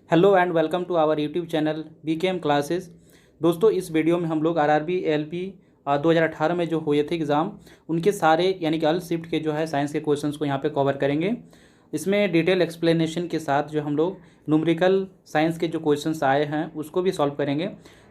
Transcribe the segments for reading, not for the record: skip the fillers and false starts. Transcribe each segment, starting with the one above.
Hello and welcome to our YouTube channel BKM classes. दोस्तों, इस video में हम लोग आरआरबी एएलपी 2018 में जो हुए थे एग्ज़ाम, उनके सारे यानी कि ऑल शिफ्ट के जो है साइंस के क्वेश्चंस को यहाँ पे कवर करेंगे। इसमें डिटेल एक्सप्लेनेशन के साथ जो हम लोग न्यूमेरिकल साइंस के जो क्वेश्चंस आए हैं उसको भी सॉल्व करेंगे।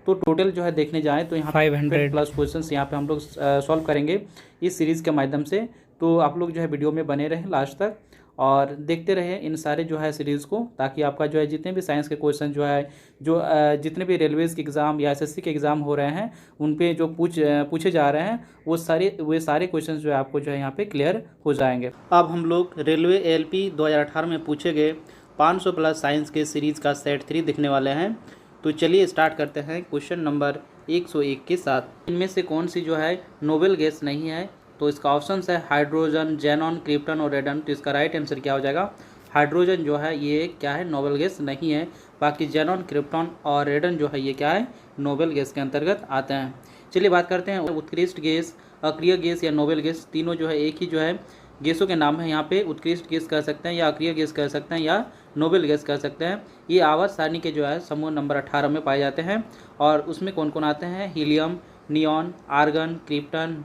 तो टोटल जो है देखने जाएँ तो यहाँ 500 प्लस क्वेश्चंस यहाँ पे हम लोग सॉल्व करेंगे इस सीरीज़ के माध्यम से। तो आप लोग जो है वीडियो में बने रहें लास्ट तक और देखते रहें इन सारे जो है सीरीज़ को, ताकि आपका जो है जितने भी साइंस के क्वेश्चन जो है जितने भी रेलवेज़ के एग्ज़ाम या एसएससी के एग्ज़ाम हो रहे हैं उन पे जो पूछे जा रहे हैं वो सारे क्वेश्चन जो है आपको जो है यहाँ पे क्लियर हो जाएंगे। अब हम लोग रेलवे एएलपी 2018 में पूछे गए 500 प्लस साइंस के सीरीज़ का सेट 3 दिखने वाले हैं। तो चलिए स्टार्ट करते हैं क्वेश्चन नंबर 101 के साथ। इनमें से कौन सी जो है नोबेल गैस नहीं है? तो इसका ऑप्शन है हाइड्रोजन, जेनॉन, क्रिप्टन और रेडन। तो इसका राइट आंसर क्या हो जाएगा? हाइड्रोजन जो है ये क्या है, नोबेल गैस नहीं है। बाकी जेनॉन, क्रिप्टन और रेडन जो है ये क्या है, नोबेल गैस के अंतर्गत आते हैं। चलिए बात करते हैं उत्कृष्ट गैस, अक्रिय गैस या नोबेल गैस, तीनों जो है एक ही जो है गैसों के नाम है। यहाँ पे उत्कृष्ट गैस कह सकते हैं या अक्रिय गैस कह सकते हैं या नोबेल गैस कह सकते हैं। ये आवर्त सारणी के जो है समूह नंबर 18 में पाए जाते हैं। और उसमें कौन कौन आते हैं? Helium, neon, argon, krypton,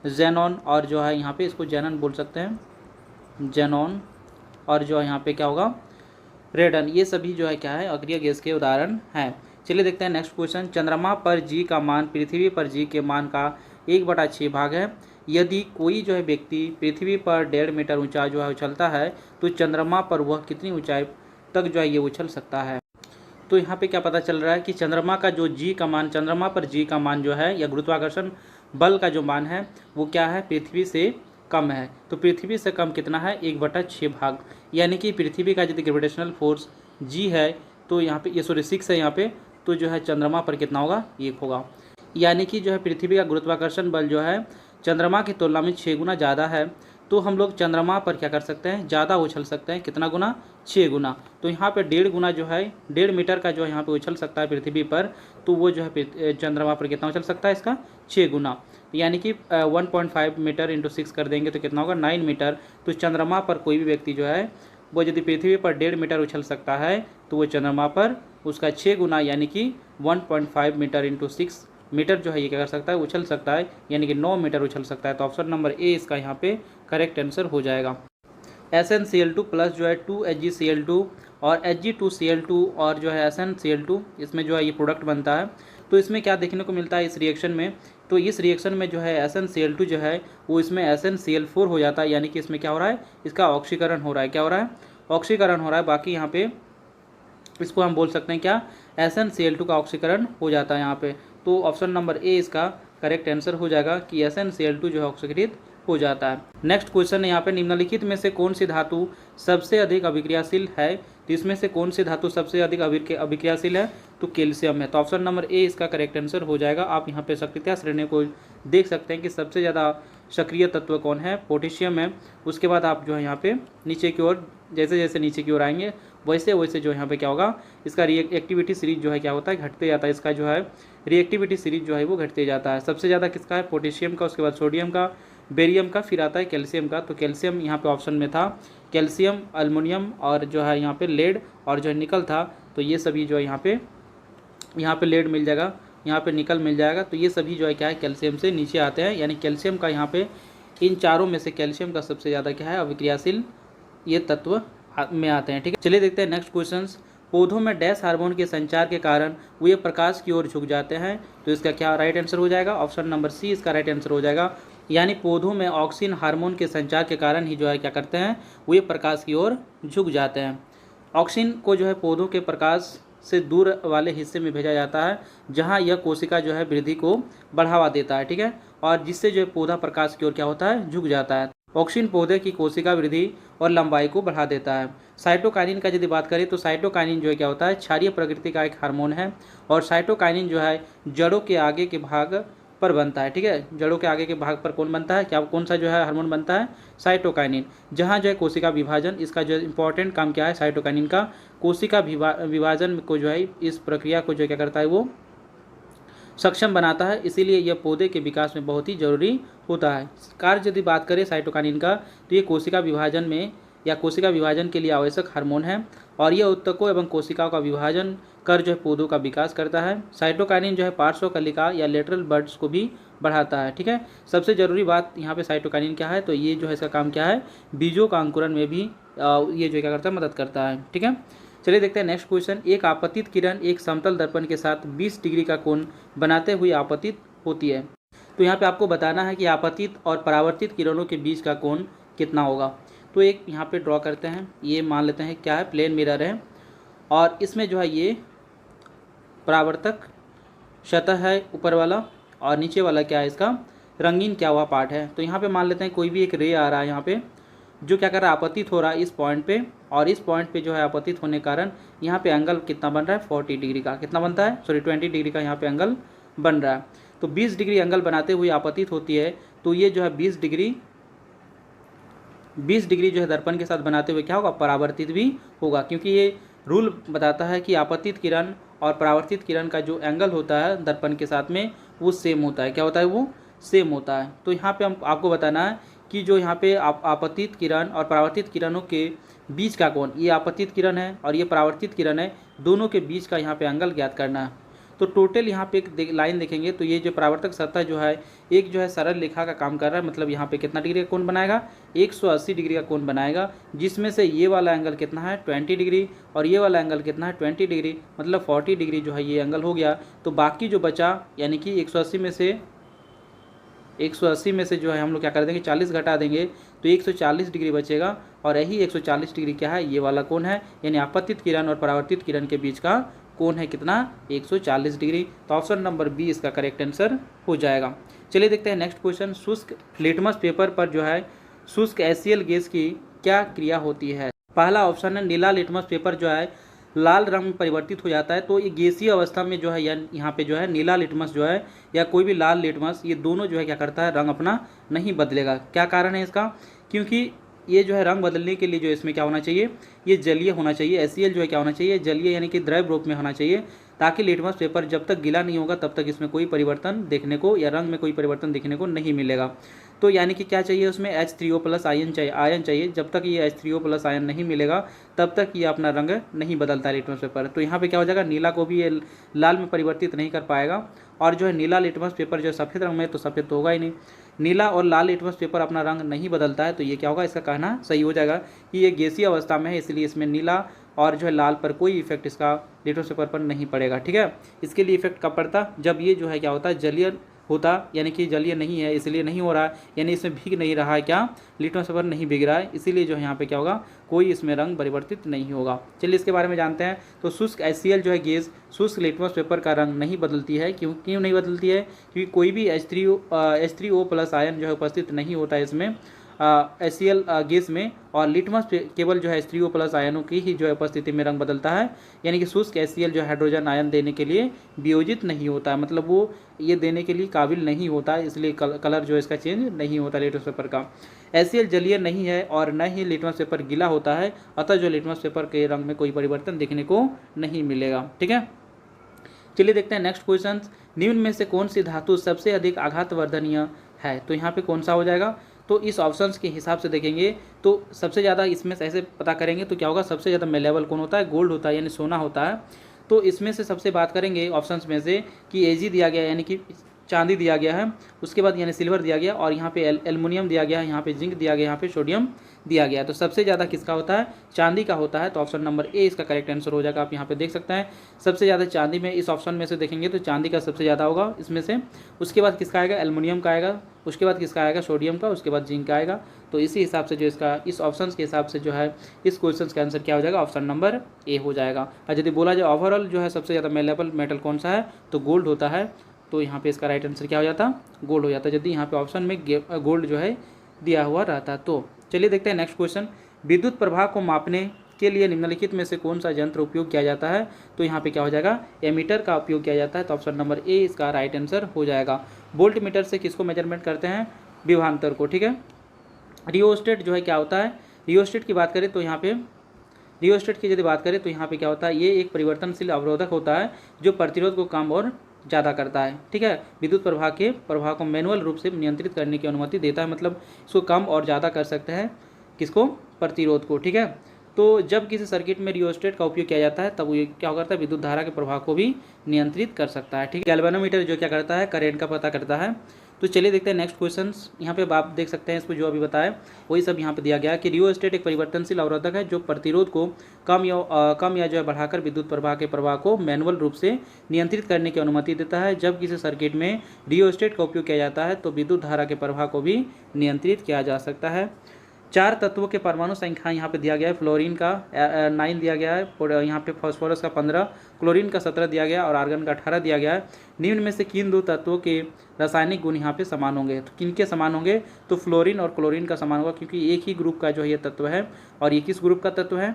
xenon और जो है यहाँ पे इसको जेनन बोल सकते हैं, जेनॉन, और जो है यहाँ पे क्या होगा, रेडन। ये सभी जो है क्या है, अक्रिय गैस के उदाहरण हैं। चलिए देखते हैं नेक्स्ट क्वेश्चन। चंद्रमा पर जी का मान पृथ्वी पर जी के मान का 1/6 भाग है। यदि कोई जो है व्यक्ति पृथ्वी पर 1.5 मीटर ऊंचा जो है उछलता है तो चंद्रमा पर वह कितनी ऊंचाई तक जो है ये उछल सकता है? तो यहाँ पे क्या पता चल रहा है कि चंद्रमा का जो जी का मान, चंद्रमा पर जी का मान जो है या गुरुत्वाकर्षण बल का जो मान है वो क्या है, पृथ्वी से कम है। तो पृथ्वी से कम कितना है? 1/6 भाग। यानी कि पृथ्वी का यदि ग्रेविटेशनल फोर्स जी है तो यहाँ पे ये 6 है यहाँ पे, तो जो है चंद्रमा पर कितना होगा? 1 होगा। यानी कि जो है पृथ्वी का गुरुत्वाकर्षण बल जो है चंद्रमा की तुलना में 6 गुना ज़्यादा है। तो हम लोग चंद्रमा पर क्या कर सकते हैं, ज़्यादा उछल सकते हैं। कितना गुना? 6 गुना। तो यहाँ पे 1.5 गुना जो है, 1.5 मीटर का जो है यहाँ पे उछल सकता है पृथ्वी पर, तो वो जो है चंद्रमा पर कितना उछल सकता है? इसका 6 गुना। यानी कि 1.5 मीटर इंटू 6 कर देंगे तो कितना होगा? 9 मीटर। तो चंद्रमा पर कोई भी व्यक्ति जो है वो यदि पृथ्वी पर 1.5 मीटर उछल सकता है तो वो चंद्रमा पर उसका 6 गुना यानी कि 1.5 मीटर इंटू 6 मीटर जो है ये क्या कर सकता है, उछल सकता है। यानी कि 9 मीटर उछल सकता है। तो ऑप्शन नंबर ए इसका यहाँ पे करेक्ट आंसर हो जाएगा। SnCl2 प्लस जो है 2HgCl2 और Hg2Cl2 और जो है SnCl2, इसमें जो है ये प्रोडक्ट बनता है। तो इसमें क्या देखने को मिलता है इस रिएक्शन में? तो इस रिएक्शन में जो है SnCl2 जो है वो इसमें SnCl4 हो जाता है। यानी कि इसमें क्या हो रहा है, इसका ऑक्सीकरण हो रहा है। क्या हो रहा है? ऑक्सीकरण हो रहा है। बाकी यहाँ पे इसको हम बोल सकते हैं क्या, SnCl2 का ऑक्सीकरण हो जाता है यहाँ पे। तो ऑप्शन नंबर ए इसका करेक्ट आंसर हो जाएगा कि SnCl2 जो है ऑक्सीकृत हो जाता है। नेक्स्ट क्वेश्चन है यहाँ पे, निम्नलिखित में से कौन सी धातु सबसे अधिक अभिक्रियाशील है? तो इसमें से कौन सी धातु सबसे अधिक अभिक्रियाशील है? तो कैल्शियम है। तो ऑप्शन नंबर ए इसका करेक्ट आंसर हो जाएगा। आप यहाँ पे सक्रियता श्रेणी को देख सकते हैं कि सबसे ज़्यादा सक्रिय तत्व कौन है? पोटेशियम है। उसके बाद आप जो है यहाँ पे नीचे की ओर, जैसे जैसे नीचे की ओर आएंगे वैसे वैसे जो यहाँ पे क्या होगा, इसका रिएक्टिविटी सीरीज जो है क्या होता है, घटते जाता है। इसका जो है रिएक्टिविटी सीरीज जो है वो घटते जाता है। सबसे ज़्यादा किसका है? पोटेशियम का, उसके बाद सोडियम का, बेरियम का, फिर आता है कैल्शियम का। तो कैल्शियम यहाँ पे ऑप्शन में था। कैल्शियम, अल्युमिनियम और जो है यहाँ पे लेड और जो है निकल था। तो ये सभी जो है यहाँ पे लेड मिल जाएगा, यहाँ पे निकल मिल जाएगा। तो ये सभी जो है क्या है, कैल्शियम से नीचे आते हैं। यानी कैल्शियम का यहाँ पे इन चारों में से कैल्शियम का सबसे ज़्यादा क्या है, अभिक्रियाशील ये तत्व में आते हैं। ठीक है, चलिए देखते हैं नेक्स्ट क्वेश्चन। पौधों में डैश हार्मोन के संचार के कारण वे प्रकाश की ओर झुक जाते हैं। तो इसका क्या राइट आंसर हो जाएगा? ऑप्शन नंबर सी इसका राइट आंसर हो जाएगा। यानी पौधों में ऑक्सीन हार्मोन के संचार के कारण ही जो है क्या करते हैं, वे प्रकाश की ओर झुक जाते हैं। ऑक्सीन को जो है पौधों के प्रकाश से दूर वाले हिस्से में भेजा जाता है जहां यह कोशिका जो है वृद्धि को बढ़ावा देता है। ठीक है, और जिससे जो है पौधा प्रकाश की ओर क्या होता है, झुक जाता है। ऑक्सीन पौधे की कोशिका वृद्धि और लंबाई को बढ़ा देता है। साइटोकाइनिन का यदि बात करें तो साइटोकाइनिन जो है क्या होता है, क्षारीय प्रकृति का एक हार्मोन है। और साइटोकाइनिन जो है जड़ों के आगे के भाग पर बनता है। ठीक है, जड़ों के आगे के भाग पर कौन बनता है, क्या कौन सा जो है हार्मोन बनता है? साइटोकाइनिन। जहाँ जो है कोशिका विभाजन, इसका जो इंपॉर्टेंट काम क्या है साइटोकाइनिन का, कोशिका विभाजन को जो है इस प्रक्रिया को जो क्या करता है वो सक्षम बनाता है। इसीलिए यह पौधे के विकास में बहुत ही जरूरी होता है। कार्य यदि बात करें साइटोकाइनिन का तो ये कोशिका विभाजन में या कोशिका विभाजन के लिए आवश्यक हार्मोन है और यह ऊतकों एवं कोशिकाओं का विभाजन कर जो है पौधों का विकास करता है। साइटोकाइनिन जो है पार्श्व कलिका या लेटरल बड्स को भी बढ़ाता है। ठीक है, सबसे ज़रूरी बात यहाँ पे साइटोकाइनिन क्या है, तो ये जो है इसका काम क्या है, बीजों का अंकुरण में भी ये जो क्या करता है, मदद करता है। ठीक है, चलिए देखते हैं नेक्स्ट क्वेश्चन। एक आपतित किरण एक समतल दर्पण के साथ 20 डिग्री का कोण बनाते हुए आपतित होती है। तो यहाँ पे आपको बताना है कि आपतित और परावर्तित किरणों के बीच का कोण कितना होगा। तो एक यहाँ पे ड्रॉ करते हैं, ये मान लेते हैं क्या है, प्लेन मिरर है और इसमें जो है ये परावर्तक सतह है ऊपर वाला और नीचे वाला क्या है, इसका रंगीन क्या हुआ पार्ट है। तो यहाँ पे मान लेते हैं कोई भी एक रे आ रहा है यहाँ पे जो क्या कर रहा है, आपतित हो रहा है इस पॉइंट पे, और इस पॉइंट पे जो है आपतित होने के कारण यहाँ पे एंगल कितना बन रहा है, 40 डिग्री का। कितना बनता है, सॉरी 20 डिग्री का यहाँ पे एंगल बन रहा है। तो 20 डिग्री एंगल बनाते हुए आपतित होती है, तो ये जो है 20 डिग्री जो है दर्पण के साथ बनाते हुए क्या होगा, परावर्तित भी होगा, क्योंकि ये रूल बताता है कि आपतित किरण और परावर्तित किरण का जो एंगल होता है दर्पण के साथ में वो सेम होता है। क्या होता है, वो सेम होता है। तो यहाँ पे हम आपको बताना है कि जो यहाँ पे आपतित किरण और परावर्तित किरणों के बीच का कोण, ये आपतित किरण है और ये परावर्तित किरण है, दोनों के बीच का यहाँ पे एंगल ज्ञात करना है। तो टोटल यहाँ पे एक लाइन देखेंगे तो ये जो परावर्तक सतह जो है एक जो है सरल रेखा का काम कर रहा है, मतलब यहाँ पे कितना डिग्री का कोण बनाएगा, 180 डिग्री का कोण बनाएगा, जिसमें से ये वाला एंगल कितना है, 20 डिग्री, और ये वाला एंगल कितना है, 20 डिग्री, मतलब 40 डिग्री जो है ये एंगल हो गया। तो बाकी जो बचा यानी कि 180 में से जो है हम लोग क्या कर देंगे, 40 घटा देंगे तो 140 डिग्री बचेगा, और यही 140 डिग्री क्या है, ये वाला कोण है, यानी आपतित किरण और परावर्तित किरण के बीच का कोण है कितना, 140 डिग्री। तो ऑप्शन नंबर बी इसका करेक्ट आंसर हो जाएगा। चलिए देखते हैं नेक्स्ट क्वेश्चन। शुष्क लिटमस पेपर पर जो है शुष्क HCl गैस की क्या क्रिया होती है। पहला ऑप्शन है, नीला लिटमस पेपर जो है लाल रंग में परिवर्तित हो जाता है। तो ये गैसीय अवस्था में जो है यहाँ पे जो है नीला लिटमस जो है या कोई भी लाल लिटमस, ये दोनों जो है क्या करता है, रंग अपना नहीं बदलेगा। क्या कारण है इसका, क्योंकि ये जो है रंग बदलने के लिए जो इसमें क्या होना चाहिए, ये जलीय होना चाहिए। HCl जो है क्या होना चाहिए, जलीय यानी कि द्रव रूप में होना चाहिए, ताकि लिटमस पेपर जब तक गीला नहीं होगा तब तक इसमें कोई परिवर्तन देखने को या रंग में कोई परिवर्तन देखने को नहीं मिलेगा। तो यानी कि क्या चाहिए उसमें, H3O+ आयन चाहिए। जब तक ये H3O+ आयन नहीं मिलेगा तब तक ये अपना रंग नहीं बदलता लिटमस पेपर। तो यहाँ पे क्या हो जाएगा, नीला को भी ये लाल में परिवर्तित नहीं कर पाएगा, और जो है नीला लिटमस पेपर जो सफ़ेद रंग में, तो सफ़ेद तो होगा ही नहीं। नीला और लाल लिटमस पेपर अपना रंग नहीं बदलता है, तो ये क्या होगा, इसका कहना सही हो जाएगा कि ये गैसीय अवस्था में है, इसलिए इसमें नीला और जो है लाल पर कोई इफेक्ट इसका लिटमस पेपर पर नहीं पड़ेगा। ठीक है, इसके लिए इफेक्ट कब पड़ता, जब ये जो है क्या होता है, जलीय होता, यानी कि जलीय नहीं है इसलिए नहीं हो रहा है, यानी इसमें भीग नहीं रहा है, क्या लिटमस पेपर नहीं भीग रहा है, इसीलिए जो है यहाँ पे क्या होगा, कोई इसमें रंग परिवर्तित नहीं होगा। चलिए इसके बारे में जानते हैं। तो शुष्क HCl जो है गैस शुष्क लिटमस पेपर का रंग नहीं बदलती है। क्यों नहीं बदलती है, क्योंकि कोई भी H3O+ आयन जो है उपस्थित नहीं होता है इसमें HCl गैस में, और लिटमस केवल जो है H3O+ आयनों की ही जो है उपस्थिति में रंग बदलता है, यानी कि शुष्क HCl जो हाइड्रोजन आयन देने के लिए वियोजित नहीं होता है, मतलब वो ये देने के लिए काबिल नहीं होता है, इसलिए कलर जो है इसका चेंज नहीं होता लिटमस पेपर का। HCl जलीय नहीं है और न ही लिटमस पेपर गीला होता है, अतः जो लिटमस पेपर के रंग में कोई परिवर्तन देखने को नहीं मिलेगा। ठीक है, चलिए देखते हैं नेक्स्ट क्वेश्चन। निम्न में से कौन सी धातु सबसे अधिक आघातवर्धनीय है। तो यहाँ पे कौन सा हो जाएगा, तो इस ऑप्शंस के हिसाब से देखेंगे तो सबसे ज़्यादा इसमें से ऐसे पता करेंगे तो क्या होगा, सबसे ज़्यादा मेलेबल कौन होता है, गोल्ड होता है, यानी सोना होता है। तो इसमें से सबसे बात करेंगे ऑप्शंस में से कि Ag दिया गया यानी कि चांदी दिया गया है, उसके बाद यानी सिल्वर दिया गया, और यहाँ पे एल्युमिनियम दिया गया है, यहाँ पे जिंक दिया गया, यहाँ पे सोडियम दिया गया है। तो सबसे ज़्यादा किसका होता है, चांदी का होता है। तो ऑप्शन नंबर ए इसका करेक्ट आंसर हो जाएगा। आप यहाँ पे देख सकते हैं सबसे ज़्यादा चांदी में, इस ऑप्शन में से देखेंगे तो चांदी का सबसे ज़्यादा होगा इसमें से। उसके बाद किसका आएगा, एल्युमिनियम का आएगा, उसके बाद किसका आएगा, सोडियम का, उसके बाद जिंक का आएगा। तो इसी हिसाब से जो इसका इस ऑप्शन के हिसाब से जो है इस क्वेश्चन का आंसर क्या हो जाएगा, ऑप्शन नंबर ए हो जाएगा। और यदि बोला जाए ओवरऑल जो है सबसे ज़्यादा मेलेबल मेटल कौन सा है, तो गोल्ड होता है। तो यहाँ पे इसका राइट आंसर क्या हो जाता, गोल्ड हो जाता, यदि यहाँ पे ऑप्शन में गोल्ड जो है दिया हुआ रहता। तो चलिए देखते हैं नेक्स्ट क्वेश्चन। विद्युत प्रवाह को मापने के लिए निम्नलिखित में से कौन सा यंत्र उपयोग किया जाता है। तो यहाँ पे क्या हो जाएगा, एमीटर का उपयोग किया जाता है। तो ऑप्शन नंबर ए इसका राइट आंसर हो जाएगा। वोल्ट मीटर से किसको मेजरमेंट करते हैं, विभवांतर को। ठीक है, रियोस्टेट जो है क्या होता है, रियोस्टेट की बात करें तो यहाँ पे रियोस्टेट की यदि बात करें तो यहाँ पे क्या होता है, ये एक परिवर्तनशील अवरोधक होता है जो प्रतिरोध को कम और ज़्यादा करता है। ठीक है, विद्युत प्रवाह के प्रवाह को मैनुअल रूप से नियंत्रित करने की अनुमति देता है, मतलब इसको कम और ज़्यादा कर सकते हैं किसको, प्रतिरोध को। ठीक है, तो जब किसी सर्किट में रियोस्टेट का उपयोग किया जाता है तब ये क्या करता है, विद्युत धारा के प्रवाह को भी नियंत्रित कर सकता है। ठीक है, गैल्वेनोमीटर जो क्या करता है, करंट का पता करता है। तो चलिए देखते हैं नेक्स्ट क्वेश्चन। यहाँ पे आप देख सकते हैं, इसको जो अभी बताया वही सब यहाँ पे दिया गया है कि रियोस्टेट एक परिवर्तनशील अवरोधक है जो प्रतिरोध को कम या जो है बढ़ाकर विद्युत प्रवाह के प्रवाह को मैनुअल रूप से नियंत्रित करने की अनुमति देता है। जब किसी सर्किट में रियोस्टेट का उपयोग किया जाता है तो विद्युत धारा के प्रवाह को भी नियंत्रित किया जा सकता है। 4 तत्वों के परमाणु संख्या यहाँ पे दिया गया है। फ्लोरीन का 9 दिया गया है, यहाँ पे फास्फोरस का 15, क्लोरीन का 17 दिया गया और आर्गन का 18 दिया गया है। निम्न में से किन 2 तत्वों के रासायनिक गुण यहाँ पे समान होंगे, तो किनके समान होंगे, तो फ्लोरीन और क्लोरीन का समान होगा, क्योंकि एक ही ग्रुप का जो है ये तत्व है। और ये किस ग्रुप का तत्व है,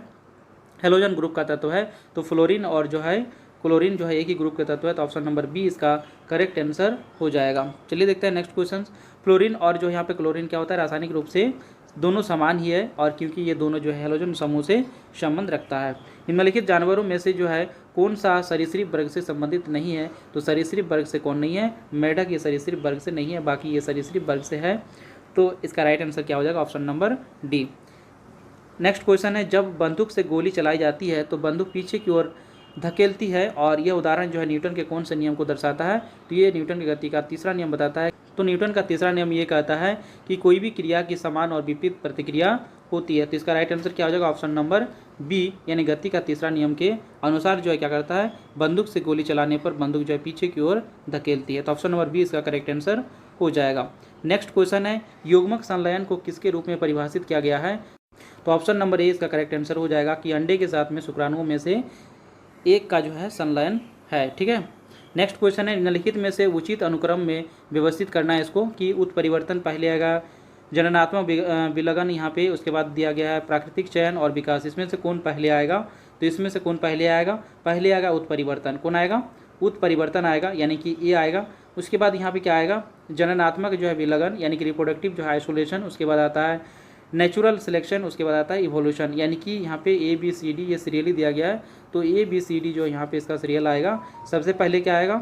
हेलोजन ग्रुप का तत्व है। तो फ्लोरीन और जो है क्लोरीन जो है एक ही ग्रुप के तत्व है, तो ऑप्शन नंबर बी इसका करेक्ट आंसर हो जाएगा। चलिए देखते हैं नेक्स्ट क्वेश्चन। फ्लोरीन और जो यहाँ पे क्लोरीन क्या होता है, रासायनिक रूप से दोनों समान ही है, और क्योंकि ये दोनों जो है हेलोजन समूह से संबंध रखता है। निम्नलिखित जानवरों में से जो है कौन सा सरीसृप वर्ग से संबंधित नहीं है, तो सरीसृप वर्ग से कौन नहीं है, मेढक ये सरीसृप वर्ग से नहीं है, बाकी ये सरीसृप वर्ग से है। तो इसका राइट आंसर क्या हो जाएगा, option number D. Next question है, जब बंदूक से गोली चलाई जाती है तो बंदूक पीछे की ओर धकेलती है, और यह उदाहरण जो है न्यूटन के कौन से नियम को दर्शाता है, तो ये न्यूटन की गति का तीसरा नियम बताता है। तो न्यूटन का तीसरा नियम ये कहता है कि कोई भी क्रिया की समान और विपरीत प्रतिक्रिया होती है। तो इसका राइट आंसर क्या हो जाएगा, ऑप्शन नंबर बी, यानी गति का तीसरा नियम के अनुसार जो है क्या करता है, बंदूक से गोली चलाने पर बंदूक जो है पीछे की ओर धकेलती है। तो ऑप्शन नंबर बी इसका करेक्ट आंसर हो जाएगा। नेक्स्ट क्वेश्चन है, युग्मक संलयन को किसके रूप में परिभाषित किया गया है, तो ऑप्शन नंबर ए इसका करेक्ट आंसर हो जाएगा कि अंडे के साथ में शुक्राणुओं में से एक का जो है संलयन है। ठीक है, नेक्स्ट क्वेश्चन है, निम्नलिखित में से उचित अनुक्रम में व्यवस्थित करना है इसको कि उत्परिवर्तन पहले आएगा, जननात्मक विलगन यहाँ पे, उसके बाद दिया गया है प्राकृतिक चयन और विकास, इसमें से कौन पहले आएगा, तो इसमें से कौन पहले आएगा उत्परिवर्तन। कौन आएगा, उत्परिवर्तन आएगा, यानी कि ए आएगा। उसके बाद यहाँ पे क्या आएगा, जननात्मक जो है विलगन यानी कि रिप्रोडक्टिव जो है आइसोलेशन, उसके बाद आता है नेचुरल सिलेक्शन, उसके बाद आता है इवोल्यूशन, यानी कि यहाँ पे ए बी सी डी ये सीरियली दिया गया है। तो ए बी सी डी जो यहाँ पे इसका सीरियल आएगा। सबसे पहले क्या आएगा,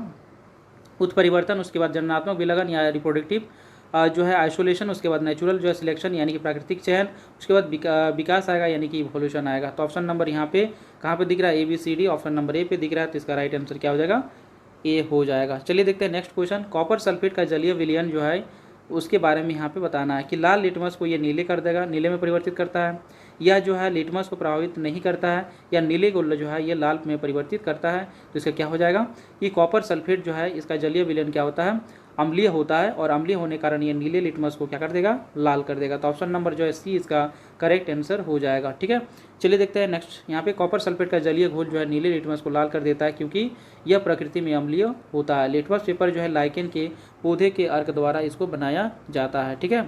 उत्परिवर्तन, उसके बाद जननात्मक विलगन या रिप्रोडक्टिव जो है आइसोलेशन, उसके बाद नेचुरल जो है सिलेक्शन यानी कि प्राकृतिक चयन, उसके बाद विकास आएगा यानी कि इवोल्यूशन आएगा। तो ऑप्शन नंबर यहाँ पे कहाँ पे दिख रहा है, A B C D, option number A पे दिख रहा है। तो इसका राइट आंसर क्या हो जाएगा, ए हो जाएगा। चलिए देखते हैं नेक्स्ट क्वेश्चन। कॉपर सल्फेट का जलीय विलयन जो है उसके बारे में यहाँ पे बताना है कि लाल लिटमस को ये नीले कर देगा, नीले में परिवर्तित करता है, या जो है लिटमस को प्रभावित नहीं करता है, या नीले को जो है ये लाल में परिवर्तित करता है। तो इसका क्या हो जाएगा कि कॉपर सल्फेट जो है इसका जलीय विलयन क्या होता है, अम्लीय होता है, और अम्लीय होने के कारण ये नीले लिटमस को क्या कर देगा, लाल कर देगा। तो ऑप्शन नंबर जो है सी इसका करेक्ट आंसर हो जाएगा। ठीक है, चलिए देखते हैं नेक्स्ट। यहाँ पे कॉपर सल्फेट का जलीय घोल जो है नीले लिटमस को लाल कर देता है क्योंकि यह प्रकृति में अम्लीय होता है। लिटमस पेपर जो है लाइकेन के पौधे के अर्क द्वारा इसको बनाया जाता है। ठीक है,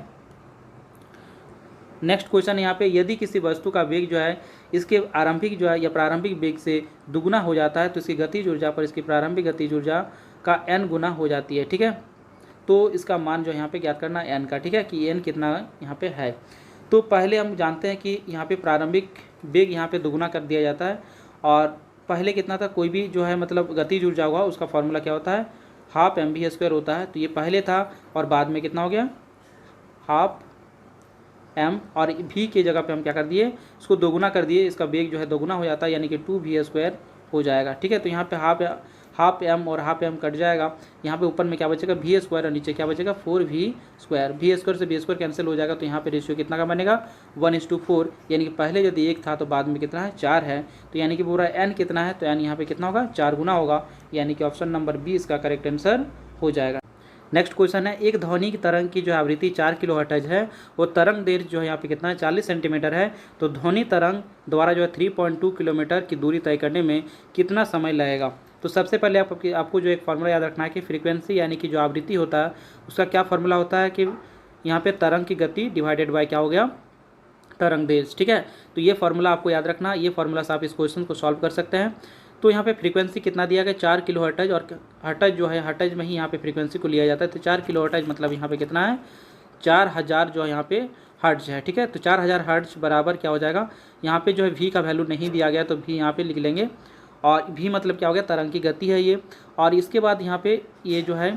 नेक्स्ट क्वेश्चन यहाँ पे, यदि किसी वस्तु का वेग जो है इसके आरंभिक जो है या प्रारंभिक वेग से दुगुना हो जाता है तो इसकी गतिज ऊर्जा पर इसकी प्रारंभिक गतिज ऊर्जा का n गुना हो जाती है। ठीक है, तो इसका मान जो यहाँ पे ज्ञात करना n का। ठीक है, कि n कितना यहाँ पे है। तो पहले हम जानते हैं कि यहाँ पे प्रारंभिक वेग यहाँ पे दुगुना कर दिया जाता है, और पहले कितना था, कोई भी जो है मतलब गतिज ऊर्जा हुआ उसका फॉर्मूला क्या होता है, हाफ mv² होता है। तो ये पहले था और बाद में कितना हो गया, हाफ m, और v की जगह पे हम क्या कर दिए, इसको दोगुना कर दिए, इसका वेग जो है दोगुना हो जाता है यानी कि 2v² हो जाएगा। ठीक है, तो यहाँ पे हाफ m और हाफ m कट जाएगा, यहाँ पे ऊपर में क्या बचेगा v² और नीचे क्या बचेगा 4v², v² से v² कैंसिल हो जाएगा। तो यहाँ पे रेशियो कितना का बनेगा 1:4, यानी कि पहले यदि 1 था तो बाद में कितना है 4 है। तो यानी कि पूरा n कितना है, तो यानी यहाँ पे कितना होगा 4 गुना होगा, यानी कि ऑप्शन नंबर बी इसका करेक्ट आंसर हो जाएगा। नेक्स्ट क्वेश्चन है, एक ध्वनि की तरंग की जो आवृत्ति 4 किलोहर्ट्ज है, वो तरंग दैर्घ्य जो है यहाँ पे कितना है 40 सेंटीमीटर है। तो ध्वनि तरंग द्वारा जो है 3.2 किलोमीटर की दूरी तय करने में कितना समय लगेगा। तो सबसे पहले आपको जो एक फार्मूला याद रखना है कि फ्रीक्वेंसी यानी कि जो आवृत्ति होता है उसका क्या फार्मूला होता है कि यहाँ पे तरंग की गति डिवाइडेड बाय क्या हो गया, तरंग दैर्घ्य। ठीक है, तो ये फार्मूला आपको याद रखना, ये फार्मूला से आप इस क्वेश्चन को सॉल्व कर सकते हैं। तो यहाँ पे फ्रीक्वेंसी कितना दिया गया 4 किलोहर्ट्ज, और हर्ट्ज जो है हर्ट्ज में ही यहाँ पे फ्रीक्वेंसी को लिया जाता है। तो 4 किलोहर्ट्ज मतलब यहाँ पे कितना है 4000 जो है यहाँ पे हर्ट्ज है। ठीक है, तो 4000 हर्ट्ज बराबर क्या हो जाएगा, यहाँ पे जो है v का वैल्यू नहीं दिया गया तो v यहाँ पे लिख लेंगे, और v मतलब क्या हो गया तरंग की गति है ये। और इसके बाद यहाँ पे ये जो है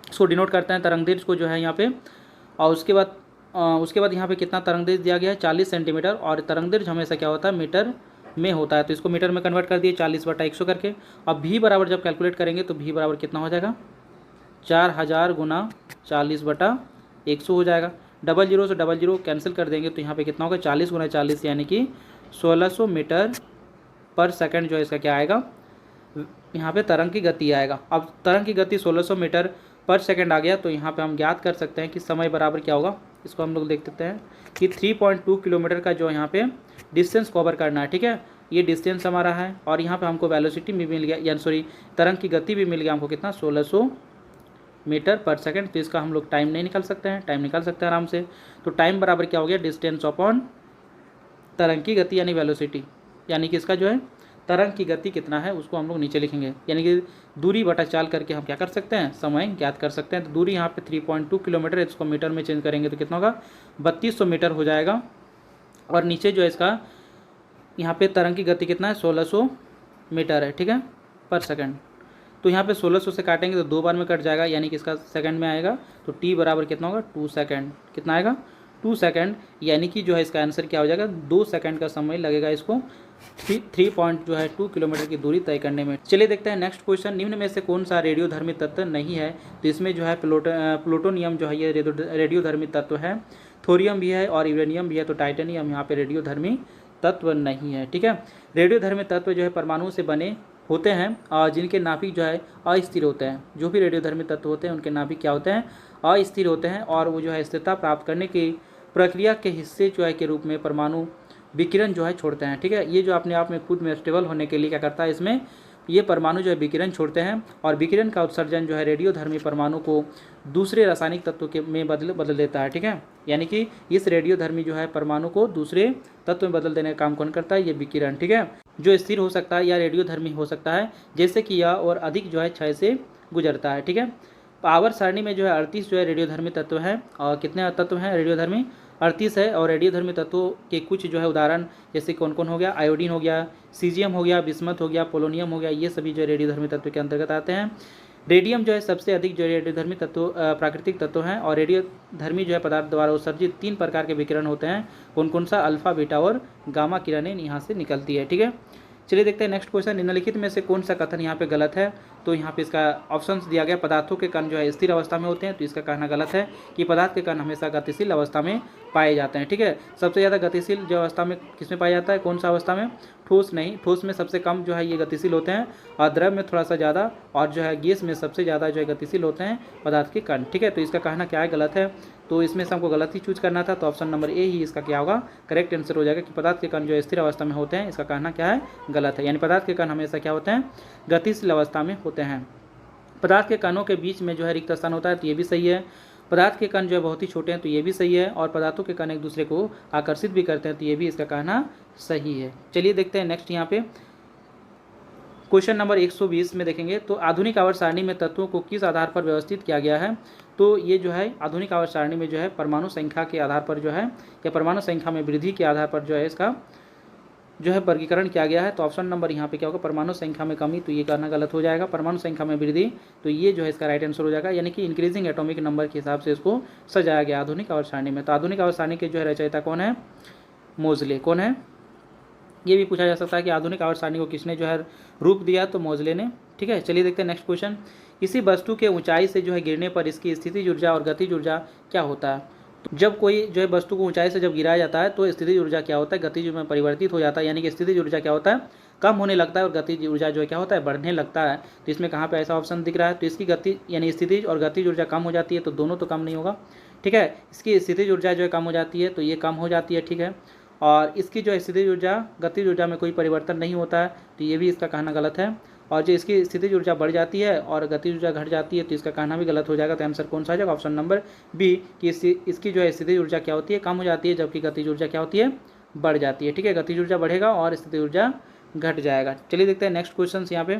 इसको डिनोट करते हैं तरंग दैर्घ्य को जो है यहाँ पे, और उसके बाद उसके बाद यहाँ पे कितना तरंगदैर्घ्य दिया गया है 40 सेंटीमीटर, और तरंगदैर्घ्य हमेशा क्या होता है मीटर में होता है, तो इसको मीटर में कन्वर्ट कर दिए 40/100 करके। अब भी बराबर जब कैलकुलेट करेंगे तो भी बराबर कितना हो जाएगा 4000 गुना 40/100 हो जाएगा। डबल जीरो से डबल जीरो कैंसिल कर देंगे तो यहाँ पे कितना होगा 40 गुना 40 यानी कि 1600 मीटर पर सेकंड जो है इसका क्या आएगा, यहाँ पे तरंग की गति आएगा। अब तरंग की गति 1600 मीटर पर सेकंड आ गया, तो यहाँ पे हम ज्ञात कर सकते हैं कि समय बराबर क्या होगा। इसको हम लोग देख सकते हैं कि 3.2 किलोमीटर का जो यहाँ पे डिस्टेंस कवर करना है, ठीक है, ये डिस्टेंस हमारा है। और यहाँ पे हमको वेलोसिटी भी मिल गया, यानी सॉरी तरंग की गति भी मिल गया हमको कितना 1600 मीटर पर सेकंड। तो इसका हम लोग टाइम नहीं निकाल सकते हैं, टाइम निकाल सकते हैं आराम से। तो टाइम बराबर क्या हो गया डिस्टेंस अपॉन तरंग की गति यानी वेलोसिटी, यानी कि इसका जो है तरंग की गति कितना है उसको हम लोग नीचे लिखेंगे, यानी कि दूरी बटा चाल करके हम क्या कर सकते हैं समय ज्ञात कर सकते हैं। तो दूरी यहाँ पे 3.2 किलोमीटर है, इसको मीटर में चेंज करेंगे तो कितना होगा 3200 मीटर हो जाएगा। और नीचे जो है इसका यहाँ पे तरंग की गति कितना है 1600 मीटर है, ठीक है, पर सेकंड। तो यहाँ पे 1600 से काटेंगे तो 2 बार में कट जाएगा, यानी कि इसका सेकंड में आएगा। तो टी बराबर कितना होगा 2 सेकंड, कितना आएगा 2 सेकंड, यानी कि जो है इसका आंसर क्या हो जाएगा 2 सेकंड का समय लगेगा इसको 3.2 किलोमीटर की दूरी तय करने में। चलिए देखते हैं नेक्स्ट क्वेश्चन। निम्न में से कौन सा रेडियोधर्मी तत्व नहीं है, तो इसमें जो है प्लूटोनियम जो है ये रेडियोधर्मी तत्व है, थोरियम भी है और यूरेनियम भी है, तो टाइटेनियम यहाँ पे रेडियोधर्मी तत्व नहीं है, ठीक है। रेडियोधर्मी तत्व जो है परमाणु से बने होते हैं और जिनके नाभिक जो है अस्थिर होते हैं। जो भी रेडियोधर्मी तत्व होते हैं उनके नाभिक क्या होते हैं अस्थिर होते हैं, और वो जो है स्थिरता प्राप्त करने की प्रक्रिया के हिस्से जो है के रूप में परमाणु विकिरण जो है छोड़ते हैं, ठीक है। ये जो अपने आप में खुद में स्टेबल होने के लिए क्या करता है, इसमें ये परमाणु जो है विकिरण छोड़ते हैं, और विकिरण का उत्सर्जन जो है रेडियोधर्मी परमाणु को दूसरे रासायनिक तत्व के में बदल देता है, ठीक है। यानी कि इस रेडियोधर्मी जो है परमाणु को दूसरे तत्व में बदल देने का काम कौन करता है, ये विकिरण, ठीक है, जो स्थिर हो सकता है या रेडियोधर्मी हो सकता है, जैसे कि यह और अधिक जो है क्षय से गुजरता है, ठीक है। आवर्त सारणी में जो है 38 जो है रेडियोधर्मी तत्व है, और कितने तत्व हैं रेडियोधर्मी 38 है। और रेडियोधर्मी तत्वों के कुछ जो है उदाहरण जैसे कौन कौन हो गया, आयोडीन हो गया, सीजियम हो गया, बिस्मथ हो गया, पोलोनियम हो गया, ये सभी जो रेडियोधर्मी तत्व के अंतर्गत आते हैं। रेडियम जो है सबसे अधिक जो रेडियोधर्मी तत्व प्राकृतिक तत्व हैं, और रेडियोधर्मी जो है पदार्थ द्वारा उत्सर्जित 3 प्रकार के विकिरण होते हैं। कौन कौन सा, अल्फा, बीटा और गामा किरणें यहाँ से निकलती है, ठीक है। चलिए देखते हैं नेक्स्ट क्वेश्चन। निम्नलिखित में से कौन सा कथन यहाँ पे गलत है, तो यहाँ पे इसका ऑप्शंस दिया गया। पदार्थों के कण जो है स्थिर अवस्था में होते हैं, तो इसका कहना गलत है कि पदार्थ के कण हमेशा गतिशील अवस्था में पाए जाते हैं, ठीक है। सबसे ज़्यादा गतिशील जो अवस्था में किसमें पाया जाता है, कौन सा अवस्था में, ठोस नहीं, ठोस में सबसे कम जो है ये गतिशील होते हैं, और द्रव में थोड़ा सा ज़्यादा, और जो है गैस में सबसे ज़्यादा जो है गतिशील होते हैं पदार्थ के कण, ठीक है। तो इसका कहना क्या है गलत है, तो इसमें से हमको गलत ही चूज करना था, तो ऑप्शन नंबर ए ही इसका क्या होगा करेक्ट आंसर हो जाएगा कि पदार्थ के कण जो स्थिर अवस्था में होते हैं, इसका कहना क्या है गलत है। यानी पदार्थ के कण हमेशा क्या होते हैं गतिशील अवस्था में होते हैं। पदार्थ के कणों के बीच में जो है रिक्त स्थान होता है, तो ये भी सही है। पदार्थ के कण जो है बहुत ही छोटे हैं, तो ये भी सही है। और पदार्थों के कण एक दूसरे को आकर्षित भी करते हैं, तो ये भी इसका कहना सही है। चलिए देखते हैं नेक्स्ट यहाँ पे क्वेश्चन नंबर 120 में देखेंगे, तो आधुनिक आवर्त सारणी में तत्वों को किस आधार पर व्यवस्थित किया गया है, तो ये जो है आधुनिक आवर्त सारणी में जो है परमाणु संख्या के आधार पर जो है, या परमाणु संख्या में वृद्धि के आधार पर जो है इसका जो है वर्गीकरण किया गया है। तो ऑप्शन नंबर यहाँ पे क्या होगा परमाणु संख्या में कमी, तो ये कहना गलत हो जाएगा। परमाणु संख्या में वृद्धि, तो ये जो है इसका राइट आंसर हो जाएगा, यानी कि इंक्रीजिंग एटॉमिक नंबर के हिसाब से इसको सजाया गया आधुनिक आवर्त सारणी में। तो आधुनिक आवर्त सारणी के जो है रचयिता कौन है, मोजले, कौन है, ये भी पूछा जा सकता है कि आधुनिक आवर्त सारणी को किसने जो है रूप दिया, तो मोजले ने, ठीक है। चलिए देखते हैं नेक्स्ट क्वेश्चन। किसी वस्तु के ऊंचाई से जो है गिरने पर इसकी स्थितिज ऊर्जा और गतिज ऊर्जा क्या होता है, तो जब कोई जो है वस्तु को ऊंचाई से जब गिराया जाता है तो स्थितिज ऊर्जा क्या होता है गतिज ऊर्जा में परिवर्तित हो जाता है, यानी कि स्थितिज ऊर्जा क्या होता है कम होने लगता है और गतिज ऊर्जा जो है क्या होता है बढ़ने लगता है। तो इसमें कहाँ पे ऐसा ऑप्शन दिख रहा है, तो इसकी गति यानी स्थितिज और गतिज ऊर्जा कम हो जाती है, तो दोनों तो कम नहीं होगा, ठीक है। इसकी स्थितिज ऊर्जा जो है कम हो जाती है, तो ये कम हो जाती है, ठीक है। और इसकी जो स्थितिज ऊर्जा गतिज ऊर्जा में कोई परिवर्तन नहीं होता है, तो ये भी इसका कहना गलत है। और जो इसकी स्थितिज ऊर्जा बढ़ जाती है और गतिज ऊर्जा घट जाती है, तो इसका कहना भी गलत हो जाएगा। तो आंसर कौन सा आ जाएगा, ऑप्शन नंबर बी कि इसकी जो है स्थितिज ऊर्जा क्या होती है कम हो जाती है, जबकि गतिज ऊर्जा क्या होती है बढ़ जाती है, ठीक है। गतिज ऊर्जा बढ़ेगा और स्थितिज ऊर्जा घट जाएगा। चलिए देखते हैं नेक्स्ट क्वेश्चन यहाँ पे।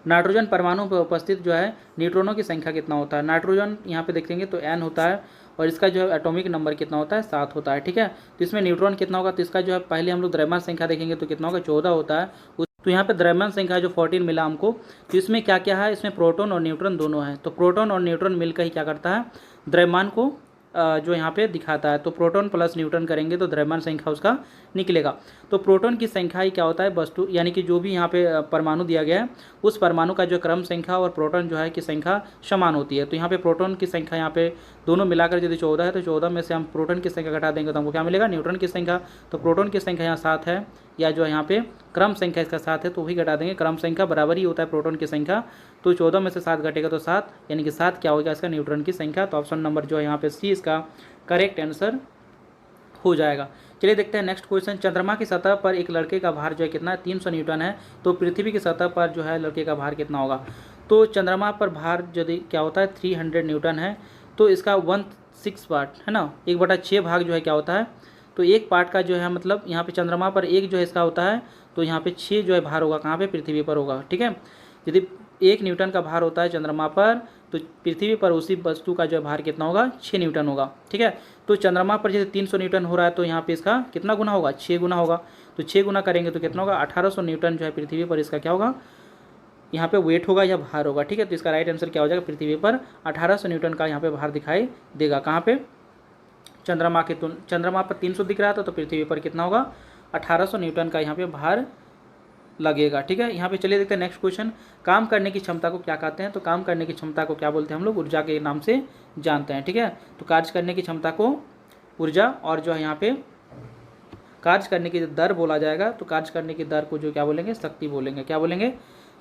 नाइट्रोजन परमाणु पर उपस्थित जो है न्यूट्रॉनों की संख्या कितना होता है। नाइट्रोजन यहाँ पे देखेंगे तो n होता है, और इसका जो है एटॉमिक नंबर कितना होता है 7 होता है, ठीक है। तो इसमें न्यूट्रॉन कितना होगा, तो इसका जो है पहले हम लोग द्रव्यमान संख्या देखेंगे तो कितना होगा 14 होता है। तो यहाँ पे द्रव्यमान संख्या जो 14 मिला हमको, तो इसमें क्या क्या है, इसमें प्रोटॉन और न्यूट्रॉन दोनों हैं। तो प्रोटॉन और न्यूट्रॉन मिलकर ही क्या करता है द्रव्यमान को जो यहाँ पे दिखाता है। तो प्रोटॉन प्लस न्यूट्रॉन करेंगे तो द्रव्यमान संख्या उसका निकलेगा। तो प्रोटॉन की संख्या ही क्या होता है, वस्तु यानी कि जो भी यहाँ पे परमाणु दिया गया है उस परमाणु का जो क्रम संख्या और प्रोटॉन जो है की संख्या समान होती है। तो यहाँ पे प्रोटॉन की संख्या यहाँ पे दोनों मिलाकर यदि 14 है तो 14 में से हम प्रोटॉन की संख्या घटा देंगे तो हमको क्या मिलेगा, न्यूट्रॉन की संख्या। तो प्रोटॉन की संख्या यहाँ 7 है, या जो यहाँ पे क्रम संख्या इसका 7 है तो वही घटा देंगे, क्रम संख्या बराबर ही होता है प्रोटॉन की संख्या। तो 14 में से 7 घटेगा तो 7, यानी कि 7 क्या होगा इसका, न्यूट्रॉन की संख्या। तो ऑप्शन नंबर जो है यहाँ पे सी इसका करेक्ट आंसर हो जाएगा। चलिए देखते हैं नेक्स्ट क्वेश्चन। चंद्रमा की सतह पर एक लड़के का भार जो है कितना है, 300 न्यूटन है। तो पृथ्वी की सतह पर जो है लड़के का भार कितना होगा। तो चंद्रमा पर भार यदि क्या होता है 300 न्यूटन है, तो इसका 1/6 पार्ट है ना, 1/6 भाग जो है क्या होता है। तो एक पार्ट का जो है मतलब यहाँ पे चंद्रमा पर एक जो है इसका होता है, तो यहाँ पे 6 जो है भार होगा कहाँ पे, पृथ्वी पर होगा। ठीक है, यदि 1 न्यूटन का भार होता है चंद्रमा पर, तो पृथ्वी पर उसी वस्तु का जो है भार कितना होगा, 6 न्यूटन होगा। ठीक है, तो चंद्रमा पर जैसे 300 न्यूटन हो रहा है तो यहाँ पे इसका कितना गुना होगा, 6 गुना होगा। तो 6 गुना करेंगे तो कितना होगा, 1800 न्यूटन जो है पृथ्वी पर इसका क्या होगा, यहाँ पे वेट होगा या भार होगा। ठीक है, तो इसका राइट आंसर क्या हो जाएगा, पृथ्वी पर 1800 न्यूटन का यहाँ पे भार दिखाई देगा। कहाँ पे, चंद्रमा पर 300 दिख रहा था तो पृथ्वी पर कितना होगा, 1800 न्यूटन का यहाँ पे भार लगेगा। ठीक है, यहाँ पे चलिए देखते हैं नेक्स्ट क्वेश्चन। काम करने की क्षमता को क्या कहते हैं। तो काम करने की क्षमता को क्या बोलते हैं हम लोग, ऊर्जा के नाम से जानते हैं। ठीक है, तो कार्य करने की क्षमता को ऊर्जा, और जो है यहाँ पे कार्य करने की दर बोला जाएगा। तो कार्य करने की दर को जो क्या बोलेंगे, शक्ति बोलेंगे। क्या बोलेंगे,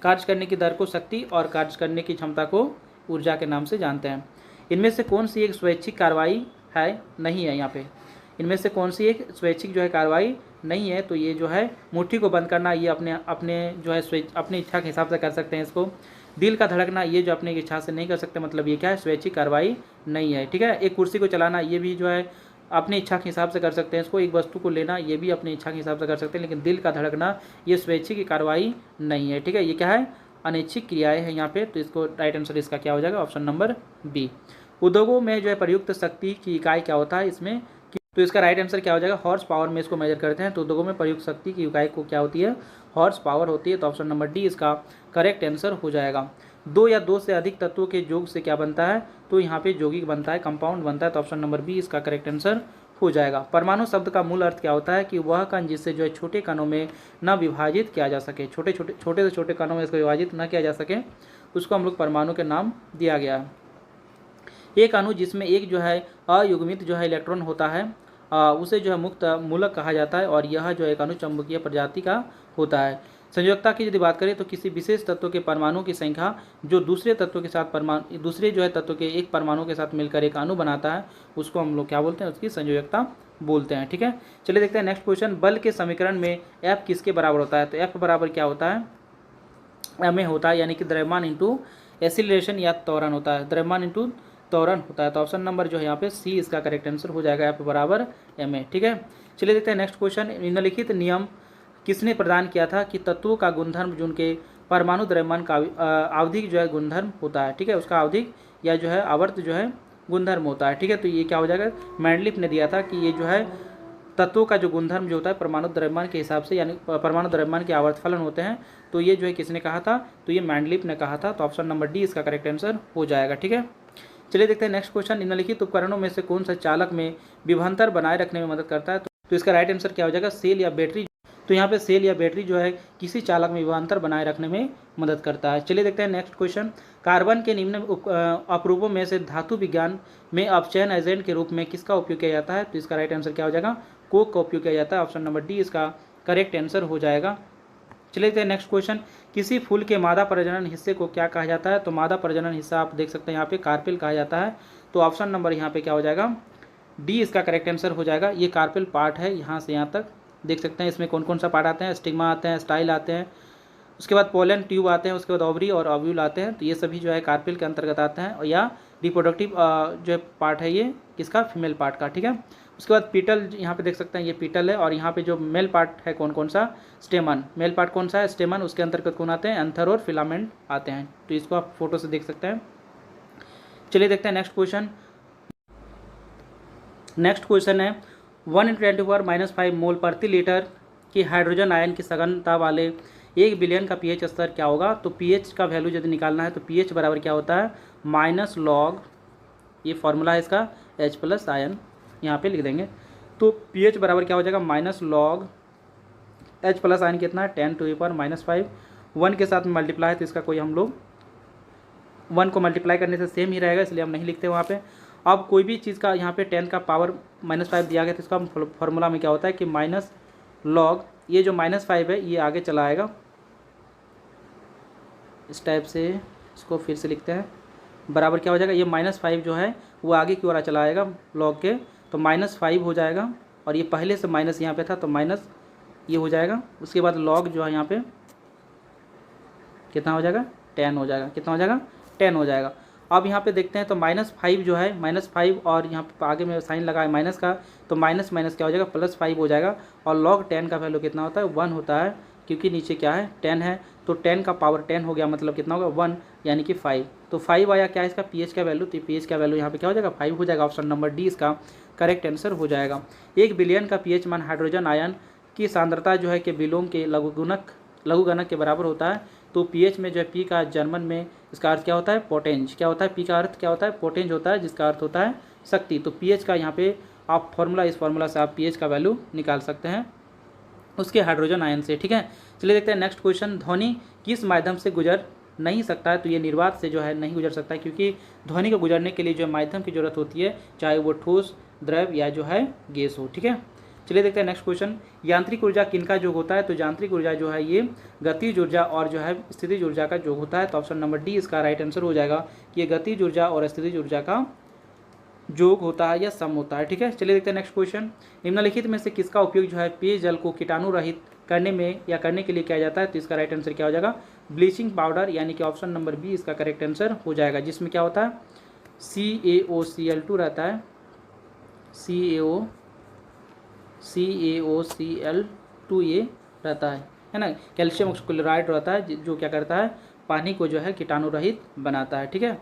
कार्य करने की दर को शक्ति और कार्य करने की क्षमता को ऊर्जा के नाम से जानते हैं। इनमें से कौन सी एक स्वैच्छिक कार्रवाई है, नहीं है यहाँ पे, इनमें से कौन सी एक स्वैच्छिक जो है कार्रवाई नहीं है। तो ये जो है मुट्ठी को बंद करना, ये अपने अपने जो है अपनी इच्छा के हिसाब से कर सकते हैं इसको। दिल का धड़कना, ये जो अपनी इच्छा से नहीं कर सकते, मतलब ये क्या है, स्वैच्छिक कार्रवाई नहीं है। ठीक है, एक कुर्सी को चलाना, ये भी जो है अपनी इच्छा के हिसाब से कर सकते हैं इसको। एक वस्तु को लेना, ये भी अपनी इच्छा के हिसाब से कर सकते हैं, लेकिन दिल का धड़कना ये स्वैच्छिक कार्रवाई नहीं है। ठीक है, ये क्या है, अनैच्छिक क्रियाएं हैं यहाँ पे। तो इसको राइट आंसर इसका क्या हो जाएगा, ऑप्शन नंबर बी। उद्योगों में जो है प्रयुक्त शक्ति की इकाई क्या होता है इसमें, तो इसका राइट आंसर क्या हो जाएगा, हॉर्स पावर में इसको मेजर करते हैं। तो उद्योगों में प्रयुक्त शक्ति की इकाई को क्या होती है, हॉर्स पावर होती है। तो ऑप्शन नंबर डी इसका करेक्ट आंसर हो जाएगा। 2 या 2 से अधिक तत्वों के योग से क्या बनता है, तो यहाँ पे यौगिक बनता है, कंपाउंड बनता है। तो ऑप्शन नंबर बी इसका करेक्ट आंसर हो जाएगा। परमाणु शब्द का मूल अर्थ क्या होता है, कि वह कण जिससे जो है छोटे कणों में न विभाजित किया जा सके, छोटे से छोटे कणों में इसको विभाजित न किया जा सके, उसको हम लोग परमाणु के नाम दिया गया है। एक अणु जिसमें एक जो है अयुग्मित जो है इलेक्ट्रॉन होता है, उसे जो है मुक्त मूलक कहा जाता है, और यह जो एक अणुचुंबकीय प्रजाति का होता है। संयोजकता की यदि बात करें तो किसी विशेष तत्व के परमाणु की संख्या जो दूसरे तत्व के साथ दूसरे जो है तत्व के एक परमाणु के साथ मिलकर एक अणु बनाता है, उसको हम लोग क्या बोलते हैं, उसकी संयोजकता बोलते हैं। ठीक है, चलिए देखते हैं नेक्स्ट क्वेश्चन। बल के समीकरण में F किसके बराबर होता है। तो F बराबर क्या होता है, ma होता है, यानी कि द्रव्यमान इंटू एसिलरेशन या त्वरण होता है, द्रव्यमान इंटू त्वरण होता है। तो ऑप्शन नंबर जो है यहाँ पे सी इसका करेक्ट आंसर हो जाएगा, F बराबर ma। ठीक है, चलिए देखते हैं नेक्स्ट क्वेश्चन। निम्नलिखित नियम किसने प्रदान किया था कि तत्वों का गुणधर्म जिनके परमाणु द्रव्यमान का आवधिक जो है गुणधर्म होता है। ठीक है, उसका आवधिक या जो है आवर्त जो है गुणधर्म होता है। ठीक है, तो ये क्या हो जाएगा, मैंडलिफ ने दिया था कि ये जो है तत्वों का जो गुणधर्म जो होता है परमाणु द्रव्यमान के हिसाब से, यानी परमाणु द्रव्यमान के आवर्त फलन होते हैं। तो ये जो है किसने कहा था, तो ये मैंडलिफ ने कहा था। तो ऑप्शन नंबर डी इसका करेक्ट आंसर हो जाएगा। ठीक है, चलिए देखते हैं नेक्स्ट क्वेश्चन। निम्नलिखित उपकरणों में से कौन सा चालक में विभवांतर बनाए रखने में मदद करता है। तो इसका राइट आंसर क्या हो जाएगा, सेल या बैटरी। तो यहाँ पे सेल या बैटरी जो है किसी चालक में विभवांतर बनाए रखने में मदद करता है। चलिए देखते हैं नेक्स्ट क्वेश्चन। कार्बन के निम्न अपरूपों में से धातु विज्ञान में अपचयन एजेंट के रूप में किसका उपयोग किया जाता है। तो इसका राइट आंसर क्या हो जाएगा, कोक का उपयोग किया जाता है। ऑप्शन नंबर डी इसका करेक्ट आंसर हो जाएगा। चलिए देखते हैं नेक्स्ट क्वेश्चन। किसी फूल के मादा प्रजनन हिस्से को क्या कहा जाता है। तो मादा प्रजनन हिस्सा आप देख सकते हैं यहाँ पे कार्पेल कहा जाता है। तो ऑप्शन नंबर यहाँ पे क्या हो जाएगा, डी इसका करेक्ट आंसर हो जाएगा। ये कार्पेल पार्ट है, यहाँ से यहाँ तक देख सकते हैं। इसमें कौन कौन सा पार्ट आते हैं, स्टिग्मा आते हैं, स्टाइल आते हैं, उसके बाद पोलन ट्यूब आते हैं, उसके बाद ओवरी और ओव्यूल आते हैं। तो ये सभी जो है कार्पेल के अंतर्गत आते हैं, और या रिप्रोडक्टिव जो पार्ट है ये किसका, फीमेल पार्ट का। ठीक है, उसके बाद पीटल यहाँ पे देख सकते हैं, ये पीटल है। और यहाँ पे जो मेल पार्ट है कौन कौन सा, स्टेमन। मेल पार्ट कौन सा है, स्टेमन। उसके अंतर्गत कौन आते हैं, एंथर और फिलामेंट आते हैं। तो इसको आप फोटो से देख सकते हैं। चलिए देखते हैं नेक्स्ट क्वेश्चन। नेक्स्ट क्वेश्चन है 1×10⁻⁵ मोल प्रति लीटर की हाइड्रोजन आयन की सघनता वाले 1 बिलियन का पीएच स्तर क्या होगा। तो पीएच का वैल्यू यदि निकालना है तो पीएच बराबर क्या होता है, -log ये फार्मूला है इसका H+ आयन यहाँ पे लिख देंगे। तो pH बराबर क्या हो जाएगा माइनस लॉग H+ आयन कितना है 10⁻⁻5, 1 के साथ में मल्टीप्लाई है तो इसका कोई हम लोग 1 को मल्टीप्लाई करने से सेम ही रहेगा, इसलिए हम नहीं लिखते वहाँ पे। अब कोई भी चीज़ का यहाँ पे 10 का पावर -5 दिया गया तो इसका फॉर्मूला में क्या होता है कि माइनस लॉग, ये जो -5 है ये आगे चला आएगा, इस टाइप से इसको फिर से लिखते हैं, बराबर क्या हो जाएगा ये -5 जो है वो आगे की ओर चला आएगा लॉग के, तो -5 हो जाएगा, और ये पहले से माइनस यहाँ पे था तो माइनस ये हो जाएगा। उसके बाद लॉग जो है यहाँ पे कितना हो जाएगा 10 हो जाएगा, कितना हो जाएगा 10 हो जाएगा। अब यहाँ पे देखते हैं तो -5 जो है -5 और यहाँ पे आगे में साइन लगा है माइनस का, तो माइनस माइनस क्या हो जाएगा +5 हो जाएगा, और log 10 का वैल्यू कितना होता है 1 होता है, क्योंकि नीचे क्या है 10 है, तो 10 का पावर 10 हो गया, मतलब कितना होगा 1 यानी कि 5। तो 5 आया क्या है इसका pH का वैल्यू, तो pH का वैल्यू यहाँ पे क्या हो जाएगा 5 हो जाएगा। ऑप्शन नंबर डी इसका करेक्ट आंसर हो जाएगा। 1 बिलियन का pH मान हाइड्रोजन आयन की सांद्रता जो है कि विलोम के लघुगणक के बराबर होता है। तो pH में जो है P का जर्मन में इसका अर्थ क्या होता है पोटेंज, क्या होता है P का अर्थ क्या होता है पोटेंज होता है, जिसका अर्थ होता है शक्ति। तो pH का यहाँ पे आप फॉर्मूला, इस फॉर्मूला से आप pH का वैल्यू निकाल सकते हैं उसके हाइड्रोजन आयन से, ठीक है। चलिए देखते हैं नेक्स्ट क्वेश्चन, ध्वनि किस माध्यम से गुजर नहीं सकता है, तो ये निर्वात से जो है नहीं गुजर सकता है, क्योंकि ध्वनि को गुजरने के लिए जो माध्यम की जरूरत होती है, चाहे वो ठोस द्रव या जो है गैस हो, ठीक है। चलिए देखते हैं नेक्स्ट क्वेश्चन, यांत्रिक ऊर्जा किनका योग होता है, तो यांत्रिक ऊर्जा जो है ये गतिज ऊर्जा और जो है स्थितिज ऊर्जा का योग होता है। तो ऑप्शन नंबर डी इसका राइट आंसर हो जाएगा कि ये गतिज ऊर्जा और स्थितिज ऊर्जा का योग होता है या सम होता है, ठीक है। चलिए देखते हैं नेक्स्ट क्वेश्चन, निम्नलिखित में से किसका उपयोग जो है पेयजल को कीटाणु रहित करने में या करने के लिए किया जाता है, तो इसका राइट आंसर क्या हो जाएगा ब्लीचिंग पाउडर, यानी कि ऑप्शन नंबर बी इसका करेक्ट आंसर हो जाएगा, जिसमें क्या होता है CaOCl2 रहता है, CaOCl2 ये रहता है ना, कैल्शियम ऑक्सीक्लोराइड रहता है, जो क्या करता है पानी को जो है कीटाणु रहित बनाता है, ठीक है।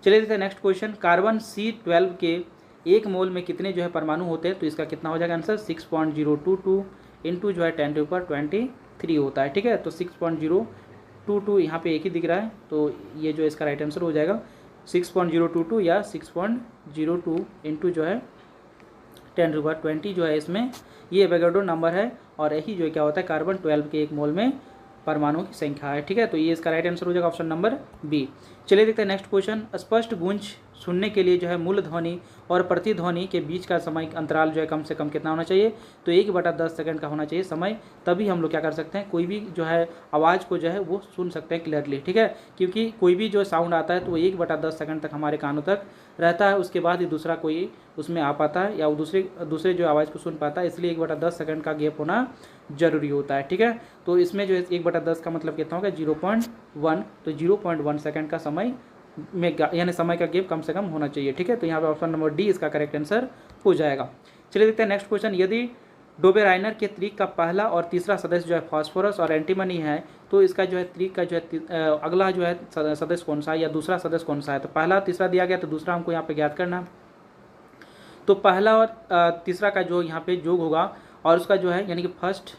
चलिए देखते हैं नेक्स्ट क्वेश्चन, कार्बन C12 के 1 मोल में कितने जो है परमाणु होते हैं, तो इसका कितना हो जाएगा आंसर 6.022 इंटू जो है 10⁻23 होता है, ठीक है। तो 6.022 यहाँ पे एक ही दिख रहा है, तो ये जो इसका राइट आंसर हो जाएगा 6.022 या 6.02 इंटू जो है 10⁻20 जो है इसमें ये एवोगाड्रो नंबर है, और यही जो क्या होता है कार्बन 12 के 1 मोल में परमाणुओं की संख्या है, ठीक है। तो ये इसका राइट आंसर हो जाएगा ऑप्शन नंबर बी। चलिए देखते हैं नेक्स्ट क्वेश्चन, स्पष्ट गूंज सुनने के लिए जो है मूल ध्वनि और प्रतिध्वनि के बीच का समय अंतराल जो है कम से कम कितना होना चाहिए, तो 1/10 सेकंड का होना चाहिए समय, तभी हम लोग क्या कर सकते हैं कोई भी जो है आवाज़ को जो है वो सुन सकते हैं क्लियरली, ठीक है। क्योंकि कोई भी जो साउंड आता है तो वो 1/10 सेकंड तक हमारे कानों तक रहता है, उसके बाद ही दूसरा कोई उसमें आ पाता है या वो दूसरे जो आवाज़ को सुन पाता है, इसलिए 1/10 सेकंड का गैप होना जरूरी होता है, ठीक है। तो इसमें जो है 1/10 का मतलब कितना होगा 0.1, तो 0.1 सेकंड का समय में यानी समय का गैप कम से कम होना चाहिए, ठीक है। तो यहाँ पे ऑप्शन नंबर डी इसका करेक्ट आंसर हो जाएगा। चलिए देखते हैं नेक्स्ट क्वेश्चन, यदि डोबेराइनर के त्रिक का पहला और तीसरा सदस्य जो है फास्फोरस और एंटीमनी है, तो इसका जो है त्रिक का जो है अगला जो है सदस्य कौन सा है या दूसरा सदस्य कौन सा है, तो पहला तीसरा दिया गया तो दूसरा हमको यहाँ पे ज्ञात करना। तो पहला और तीसरा का जो यहाँ पे योग होगा और उसका जो है यानी कि फर्स्ट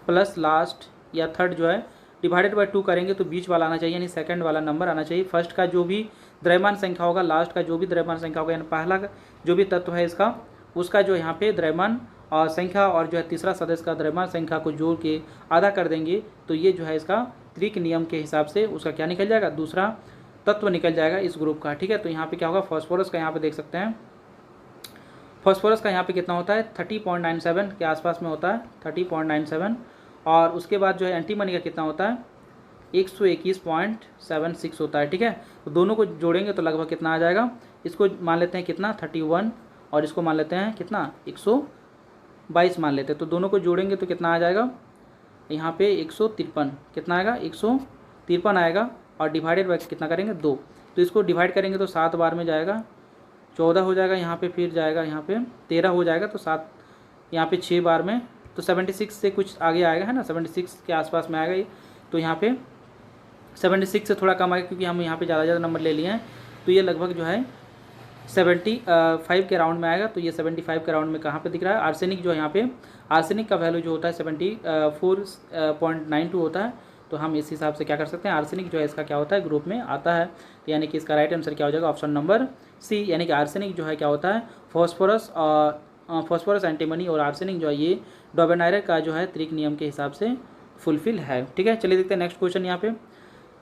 प्लस लास्ट या थर्ड जो है डिवाइडेड बाय 2 करेंगे तो बीच वाला आना चाहिए, यानी सेकंड वाला नंबर आना चाहिए। फर्स्ट का जो भी द्रव्यमान संख्या होगा, लास्ट का जो भी द्रव्यमान संख्या होगा, यानी पहला जो भी तत्व है इसका उसका जो यहाँ पे द्रव्यमान संख्या और जो है तीसरा सदस्य का द्रव्यमान संख्या को जोड़ के आधा कर देंगे, तो ये जो है इसका त्रिक नियम के हिसाब से उसका क्या निकल जाएगा दूसरा तत्व निकल जाएगा इस ग्रुप का, ठीक है। तो यहाँ पे क्या होगा फॉस्फोरस का यहाँ पे देख सकते हैं, फॉस्फोरस का यहाँ पे कितना होता है 30.97 के आसपास में होता है 30.97, और उसके बाद जो है एंटीमनी का कितना होता है 121.76 होता है, ठीक है। तो दोनों को जोड़ेंगे तो लगभग कितना आ जाएगा, इसको मान लेते हैं कितना 31 और इसको मान लेते हैं कितना 122 मान लेते हैं, तो दोनों को जोड़ेंगे तो कितना आ जाएगा यहाँ पे 153, कितना आएगा 153 आएगा, और डिवाइडेड बाय कितना करेंगे 2, तो इसको डिवाइड करेंगे तो 7 बार में जाएगा 14 हो जाएगा, यहाँ पे फिर जाएगा यहाँ पे 13 हो जाएगा, तो 7 यहाँ पे 6 बार में तो 76 से कुछ आगे आएगा है ना, 76 के आसपास में आएगा ये, तो यहाँ पे 76 से थोड़ा कम आएगा क्योंकि हम यहाँ पे ज़्यादा नंबर ले लिए हैं, तो ये लगभग जो है 75 के राउंड में आएगा। तो ये 75 के राउंड में कहाँ पे दिख रहा है, आर्सेनिक जो है यहाँ पे आर्सेनिक का वैल्यू जो होता है 74.92 होता है, तो हम इस हिसाब से क्या कर सकते हैं, आर्सेनिक जो है इसका क्या होता है, ग्रुप में आता है। तो यानी कि इसका राइट आंसर क्या हो जाएगा, ऑप्शन नंबर सी, यानी कि आर्सेनिक जो है क्या होता है, फॉस्फोरस फॉस्फोरस, एंटीमनी और आर्सेनिक जो है ये डोबेनाइरर का जो है त्रिक नियम के हिसाब से फुलफिल है। ठीक है, चलिए देखते हैं नेक्स्ट क्वेश्चन यहाँ पे।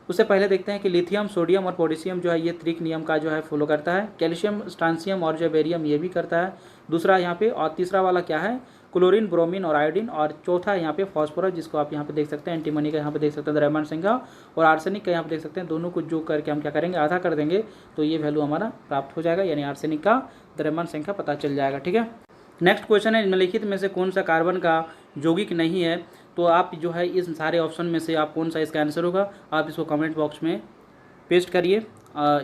उससे पहले देखते हैं कि लिथियम, सोडियम और पोटेशियम जो है ये त्रिक नियम का जो है फॉलो करता है। कैल्शियम, स्ट्रांसियम और जो बेरियम ये भी करता है। दूसरा यहाँ पे, और तीसरा वाला क्या है, क्लोरीन, ब्रोमीन और आयोडीन। और चौथा यहाँ पे फॉस्फोरस, जिसको आप यहाँ पे देख सकते हैं, एंटीमनी का यहाँ पे देख सकते हैं द्रव्यमान संख्या, और आर्सेनिक का यहाँ पे देख सकते हैं। दोनों को जो करके हम क्या करेंगे, आधा कर देंगे, तो ये वैल्यू हमारा प्राप्त हो जाएगा, यानी आर्सेनिक का द्रव्यमान संख्या पता चल जाएगा। ठीक है, नेक्स्ट क्वेश्चन है, निम्नलिखित में से कौन सा कार्बन का यौगिक नहीं है। तो आप जो है इस सारे ऑप्शन में से आप कौन सा इसका आंसर होगा, आप इसको कमेंट बॉक्स में पेस्ट करिए।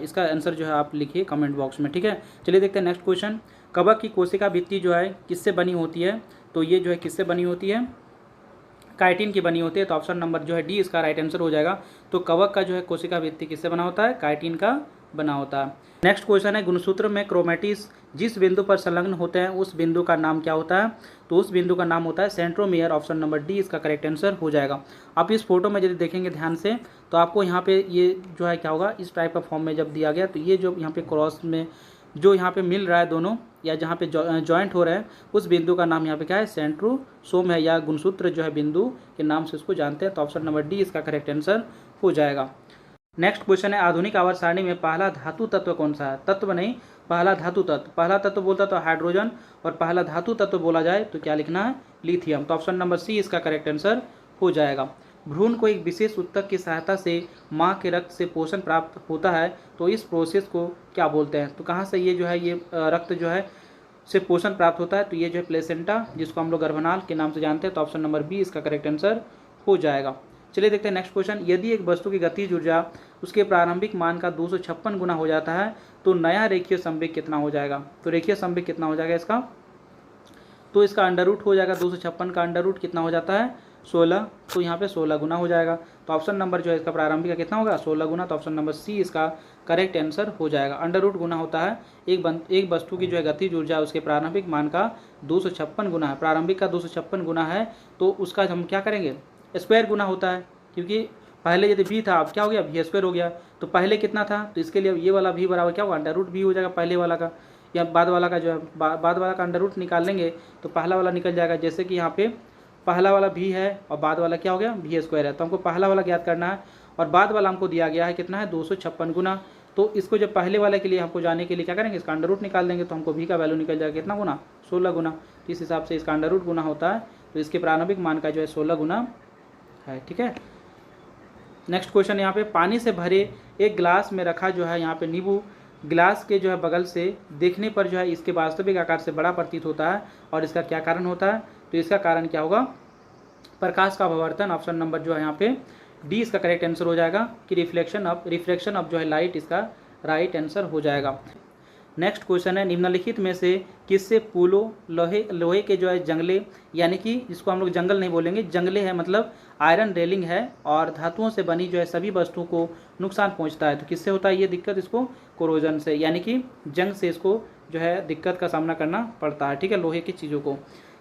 इसका आंसर जो है आप लिखिए कमेंट बॉक्स में। ठीक है, चलिए देखते हैं नेक्स्ट क्वेश्चन। कवक की कोशिका भित्ति जो है किससे बनी होती है। तो ये जो है किससे बनी होती है, काइटिन की बनी होती है। तो ऑप्शन नंबर जो है डी इसका राइट आंसर हो जाएगा। तो कवक का जो है कोशिका भित्ति किससे बना होता है, काइटिन का बना होता है। नेक्स्ट क्वेश्चन है, गुणसूत्र में क्रोमेटिस जिस बिंदु पर संलग्न होते हैं उस बिंदु का नाम क्या होता है। तो उस बिंदु का नाम होता है सेंट्रोमियर। ऑप्शन नंबर डी इसका करेक्ट आंसर हो जाएगा। आप इस फोटो में यदि देखेंगे ध्यान से, तो आपको यहाँ पे ये जो है क्या होगा, इस टाइप का फॉर्म में जब दिया गया, तो ये जो यहाँ पे क्रॉस में जो यहाँ पे मिल रहा है दोनों, या जहाँ पे जॉइंट हो रहा है, उस बिंदु का नाम यहाँ पे क्या है, सेंट्रोसोम है, या गुणसूत्र जो है बिंदु के नाम से उसको जानते हैं। तो ऑप्शन नंबर डी इसका करेक्ट आंसर हो जाएगा। नेक्स्ट क्वेश्चन है, आधुनिक आवर्त सारणी में पहला धातु तत्व कौन सा है। तत्व नहीं, पहला धातु तत्व। पहला तत्व बोलता तो हाइड्रोजन, और पहला धातु तत्व बोला जाए तो क्या लिखना है, लिथियम। तो ऑप्शन नंबर सी इसका करेक्ट आंसर हो जाएगा। भ्रूण को एक विशेष उत्तक की सहायता से माँ के रक्त से पोषण प्राप्त होता है, तो इस प्रोसेस को क्या बोलते हैं। तो कहाँ से ये जो है ये रक्त जो है से पोषण प्राप्त होता है, तो ये जो है प्लेसेंटा, जिसको हम लोग गर्भनाल के नाम से जानते हैं। तो ऑप्शन नंबर बी इसका करेक्ट आंसर हो जाएगा। चलिए देखते हैं नेक्स्ट क्वेश्चन। यदि एक वस्तु की गतिज ऊर्जा उसके प्रारंभिक मान का 256 गुना हो जाता है, तो नया रेखीय संवेग कितना हो जाएगा। तो रेखीय संवेग कितना हो जाएगा इसका, तो इसका अंडर रूट हो जाएगा। 256 का अंडर रूट कितना हो जाता है, 16। तो यहाँ पे 16 गुना हो जाएगा। तो ऑप्शन नंबर जो है इसका प्रारंभिक का कितना होगा, 16 गुना। तो ऑप्शन नंबर सी इसका करेक्ट आंसर हो जाएगा। अंडर रूट गुना होता है एक वस्तु की जो है गतिज ऊर्जा उसके प्रारंभिक मान का 256 गुना है। प्रारंभिक का 256 गुना है, तो उसका हम क्या करेंगे, स्क्वायर गुना होता है, क्योंकि पहले यदि भी था, अब क्या हो गया, भी स्क्वायर हो गया। तो पहले कितना था, तो इसके लिए ये वाला भी बराबर क्या होगा, अंडर रूट भी हो जाएगा पहले वाला का, या बाद वाला का जो है बाद वाला का अंडर रूट निकाल लेंगे तो पहला वाला निकल जाएगा। जैसे कि यहाँ पे पहला वाला भी है और बाद वाला क्या हो गया, भी स्क्वायर है। तो हमको पहला वाला ज्ञात करना है, और बाद वाला हमको दिया गया है कितना है, 256 गुना। तो इसको जब पहले वाले के लिए हमको जाने के लिए क्या करेंगे, इसका अंडर रूट निकाल देंगे, तो हमको भी का वैल्यू निकल जाएगा कितना गुना, 16 गुना। तो इस हिसाब से इसका अंडर रूट गुना होता है, तो इसके प्रारंभिक मान का जो है 16 गुना है। ठीक है, नेक्स्ट क्वेश्चन यहाँ पे, पानी से भरे एक गिलास में रखा जो है यहाँ पे नींबू गिलास के जो है बगल से देखने पर जो है इसके वास्तविक आकार से बड़ा प्रतीत होता है, और इसका क्या कारण होता है। तो इसका कारण क्या होगा, प्रकाश का अपवर्तन। ऑप्शन नंबर जो है यहाँ पे डी इसका करेक्ट आंसर हो जाएगा, कि रिफ्लेक्शन ऑफ जो है लाइट इसका राइट आंसर हो जाएगा। नेक्स्ट क्वेश्चन है, निम्नलिखित में से किससे पुलों लोहे के जो है जंगले, यानी कि जिसको हम लोग जंगल नहीं बोलेंगे, जंगले है मतलब आयरन रेलिंग है, और धातुओं से बनी जो है सभी वस्तुओं को नुकसान पहुंचता है। तो किससे होता है ये दिक्कत, इसको कोरोजन से, यानी कि जंग से इसको जो है दिक्कत का सामना करना पड़ता है। ठीक है, लोहे की चीज़ों को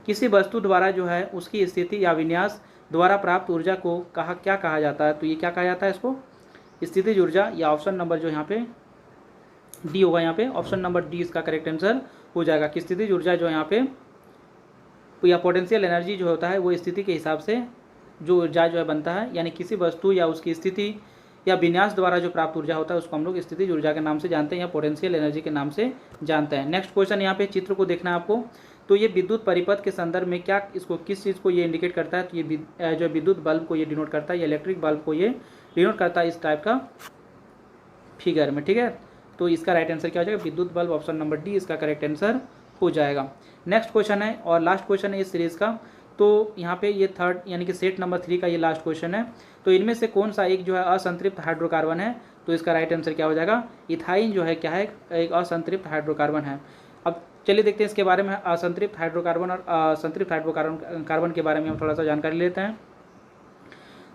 किसी वस्तु द्वारा जो है उसकी स्थिति या विन्यास द्वारा प्राप्त ऊर्जा को क्या कहा जाता है। तो ये क्या कहा जाता है, इसको स्थितिज ऊर्जा, या ऑप्शन नंबर जो यहाँ पे डी होगा, यहाँ पे ऑप्शन नंबर डी इसका करेक्ट आंसर हो जाएगा। कि स्थितिज ऊर्जा जो यहाँ पे या पोटेंशियल एनर्जी जो होता है वो स्थिति के हिसाब से जो ऊर्जा जो है बनता है, यानी किसी वस्तु या उसकी स्थिति या विन्यास द्वारा जो प्राप्त ऊर्जा होता है उसको हम लोग स्थितिज ऊर्जा के नाम से जानते हैं, या पोटेंशियल एनर्जी के नाम से जानते हैं। नेक्स्ट क्वेश्चन, यहाँ पे चित्र को देखना है आपको। तो ये विद्युत परिपथ के संदर्भ में क्या इसको किस चीज़ को ये इंडिकेट करता है। तो ये जो विद्युत बल्ब को ये डिनोट करता है, या इलेक्ट्रिक बल्ब को ये डिनोट करता है इस टाइप का फिगर में। ठीक है, तो इसका राइट आंसर क्या हो जाएगा, विद्युत बल्ब। ऑप्शन नंबर डी इसका करेक्ट आंसर हो जाएगा। नेक्स्ट क्वेश्चन है और लास्ट क्वेश्चन है इस सीरीज़ का। तो यहाँ पे ये थर्ड यानी कि सेट नंबर 3 का ये लास्ट क्वेश्चन है। तो इनमें से कौन सा एक जो है असंतृप्त हाइड्रोकार्बन है। तो इसका राइट आंसर क्या हो जाएगा, इथाइन जो है क्या है, एक असंतृप्त हाइड्रोकार्बन है। अब चलिए देखते हैं इसके बारे में, असंतृप्त हाइड्रोकार्बन और असंतृप्त हाइड्रोकार्बन के बारे में हम थोड़ा सा जानकारी लेते हैं।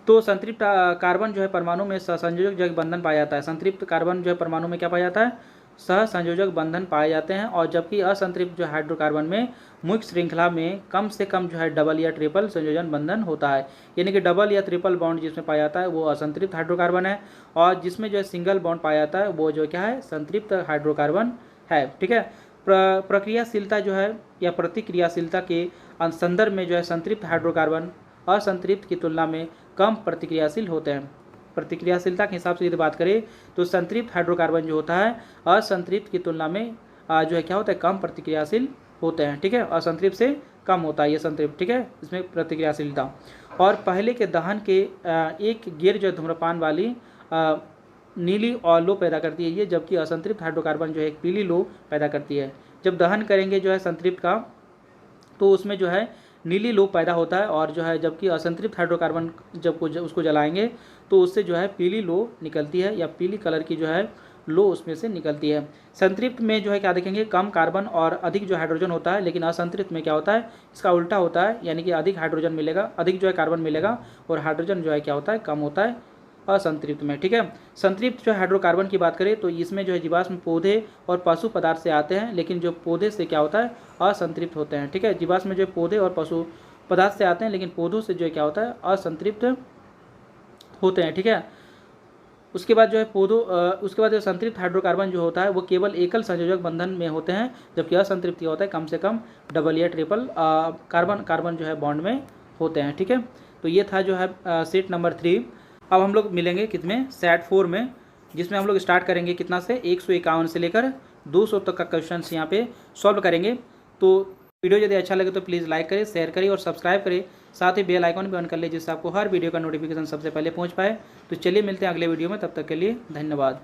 तो संतृप्त कार्बन जो है परमाणु में संयोजक जो बंधन पाया जाता है। संतृप्त कार्बन जो है परमाणु में क्या पाया जाता है, सहसंयोजक बंधन पाए जाते हैं, और जबकि असंतृप्त जो हाइड्रोकार्बन में मुख्य श्रृंखला में कम से कम जो है डबल या ट्रिपल संयोजन बंधन होता है। यानी कि डबल या ट्रिपल बॉन्ड जिसमें पाया जाता है वो असंतृप्त हाइड्रोकार्बन है, और जिसमें जो है सिंगल बॉन्ड पाया जाता है वो जो क्या है, संतृप्त हाइड्रोकार्बन है। ठीक है। प्रक्रियाशीलता जो है या प्रतिक्रियाशीलता के संदर्भ में जो है संतृप्त हाइड्रोकार्बन असंतृप्त की तुलना में कम प्रतिक्रियाशील होते हैं। प्रतिक्रियाशीलता के हिसाब से यदि बात करें तो संतृप्त हाइड्रोकार्बन जो होता है असंतृप्त की तुलना में जो है क्या होता है, कम प्रतिक्रियाशील होते हैं। ठीक है, असंतृप्त से कम होता है ये संतृप्त। ठीक है, इसमें प्रतिक्रियाशीलता। और पहले के दहन के एक गियर जो है धूम्रपान वाली नीली और लो पैदा करती है ये, जबकि असंतृप्त हाइड्रोकार्बन जो है एक पीली लो पैदा करती है। जब दहन करेंगे जो है संतृप्त का तो उसमें जो है नीली लो पैदा होता है, और जो है जबकि असंतृप्त हाइड्रोकार्बन जब उसको जलाएंगे तो उससे जो है पीली लो निकलती है, या पीली कलर की जो है लो उसमें से निकलती है। संतृप्त में जो है क्या देखेंगे, कम कार्बन और अधिक जो हाइड्रोजन होता है, लेकिन असंतृप्त में क्या होता है, इसका उल्टा होता है, यानी कि अधिक हाइड्रोजन मिलेगा, अधिक जो है कार्बन मिलेगा, और हाइड्रोजन जो है क्या होता है, कम होता है असंतृप्त में। ठीक है। संतृप्त जो हाइड्रोकार्बन की बात करें तो इसमें जो है जीवाश्म पौधे और पशु पदार्थ से आते हैं, लेकिन जो पौधे से क्या होता है, असंतृप्त होते हैं। ठीक है, जीवाश्म में जो पौधे और पशु पदार्थ से आते हैं, लेकिन पौधों से जो है क्या होता है, असंतृप्त होते हैं। ठीक है। उसके बाद जो है उसके बाद जो संतृप्त हाइड्रोकार्बन जो होता है वो केवल एकल संयोजक बंधन में होते हैं, जबकि असंतृप्त होता है कम से कम डबल या ट्रिपल कार्बन जो है बॉन्ड में होते हैं। ठीक है, तो ये था जो है सेट नंबर 3। अब हम लोग मिलेंगे कितने, सेट 4 में, जिसमें हम लोग स्टार्ट करेंगे कितना से, 151 से लेकर 200 तक का क्वेश्चन यहाँ पे सॉल्व करेंगे। तो वीडियो यदि अच्छा लगे तो प्लीज़ लाइक करें, शेयर करें और सब्सक्राइब करें, साथ ही बेल आइकॉन भी ऑन कर ले, जिससे आपको हर वीडियो का नोटिफिकेशन सबसे पहले पहुंच पाए। तो चलिए मिलते हैं अगले वीडियो में, तब तक के लिए धन्यवाद।